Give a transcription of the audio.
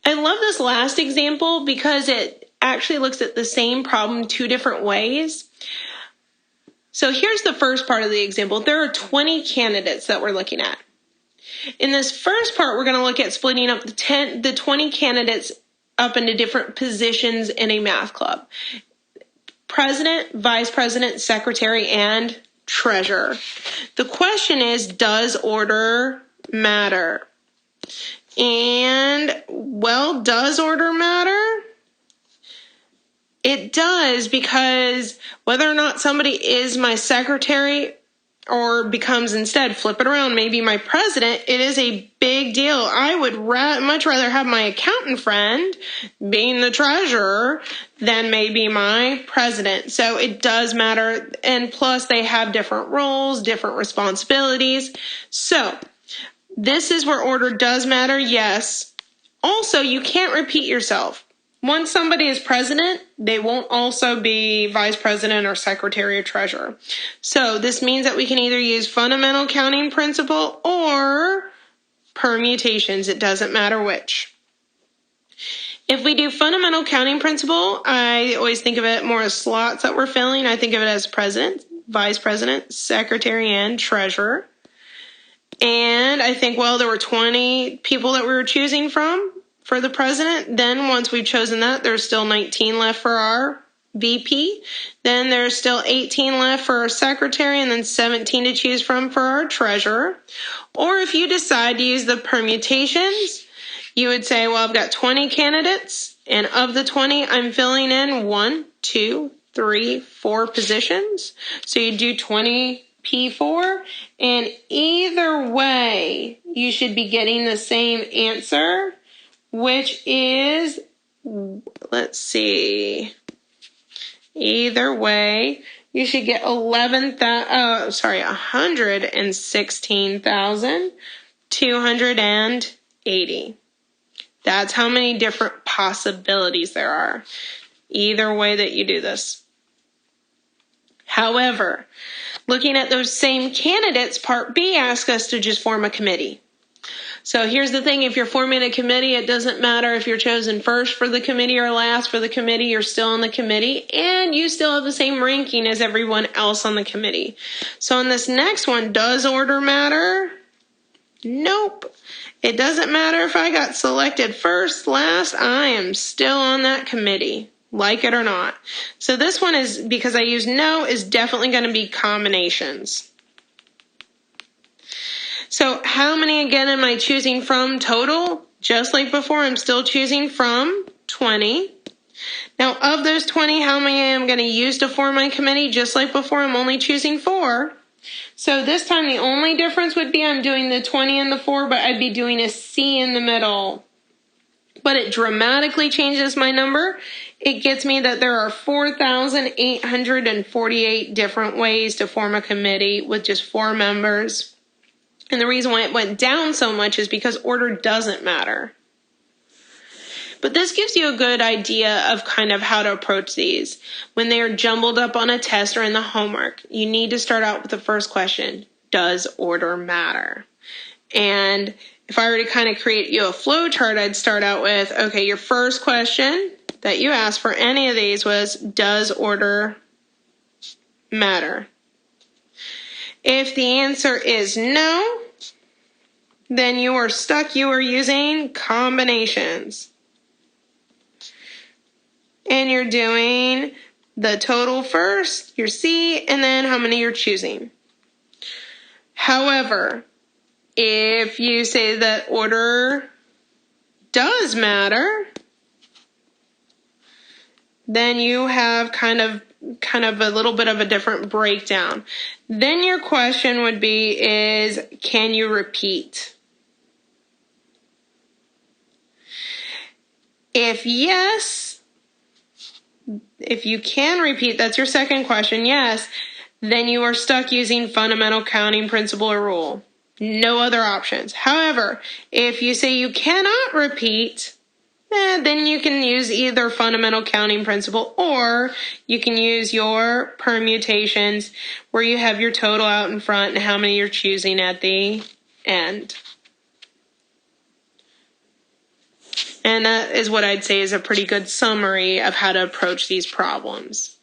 I love this last example because it actually looks at the same problem two different ways. So here's the first part of the example. There are 20 candidates that we're looking at. In this first part, we're going to look at splitting up the 20 candidates up into different positions in a math club. President, vice president, secretary, and treasurer. The question is, does order matter? And, well, does order matter? It does, because whether or not somebody is my secretary or becomes instead, flip it around, maybe my president, it is a big deal. I would much rather have my accountant friend being the treasurer than maybe my president. So it does matter. And plus, they have different roles, different responsibilities. So this is where order does matter, yes. Also, you can't repeat yourself. Once somebody is president, they won't also be vice president or secretary or treasurer. So this means that we can either use fundamental counting principle or permutations. It doesn't matter which. If we do fundamental counting principle, I always think of it more as slots that we're filling. I think of it as president, vice president, secretary, and treasurer. And I think, well, there were 20 people that we were choosing from for the president. Then once we've chosen that, there's still 19 left for our VP. Then there's still 18 left for our secretary, and then 17 to choose from for our treasurer. Or if you decide to use the permutations, you would say, well, I've got 20 candidates, and of the 20, I'm filling in 1, 2, 3, 4 positions. So you do 20 P4, and either way, you should be getting the same answer, which is, let's see, either way, you should get 116,280. That's how many different possibilities there are, either way that you do this. However, looking at those same candidates, Part B asks us to just form a committee. So here's the thing, if you're forming a committee, it doesn't matter if you're chosen first for the committee or last for the committee, you're still on the committee, and you still have the same ranking as everyone else on the committee. So in this next one, does order matter? Nope. It doesn't matter if I got selected first, last, I am still on that committee, like it or not. So this one is, because I use no, is definitely going to be combinations. So how many again am I choosing from total? Just like before, I'm still choosing from 20. Now of those 20, how many am I going to use to form my committee? Just like before, I'm only choosing 4. So this time the only difference would be I'm doing the 20 and the 4, but I'd be doing a C in the middle. But it dramatically changes my number. It gets me that there are 4,848 different ways to form a committee with just 4 members. And the reason why it went down so much is because order doesn't matter. But this gives you a good idea of kind of how to approach these. When they are jumbled up on a test or in the homework, you need to start out with the first question. Does order matter? And if I were to kind of create you a flow chart, I'd start out with, okay, your first question that you asked for any of these was, does order matter? If the answer is no, then you are stuck. You are using combinations. And you're doing the total first, your C, and then how many you're choosing. However, if you say that order does matter, then you have kind of a little bit of a different breakdown. Then your question would be is, can you repeat? If yes, if you can repeat, that's your second question, yes, then you are stuck using fundamental counting principle or rule. No other options. However, if you say you cannot repeat, then you can use either fundamental counting principle or you can use your permutations where you have your total out in front and how many you're choosing at the end. And that is what I'd say is a pretty good summary of how to approach these problems.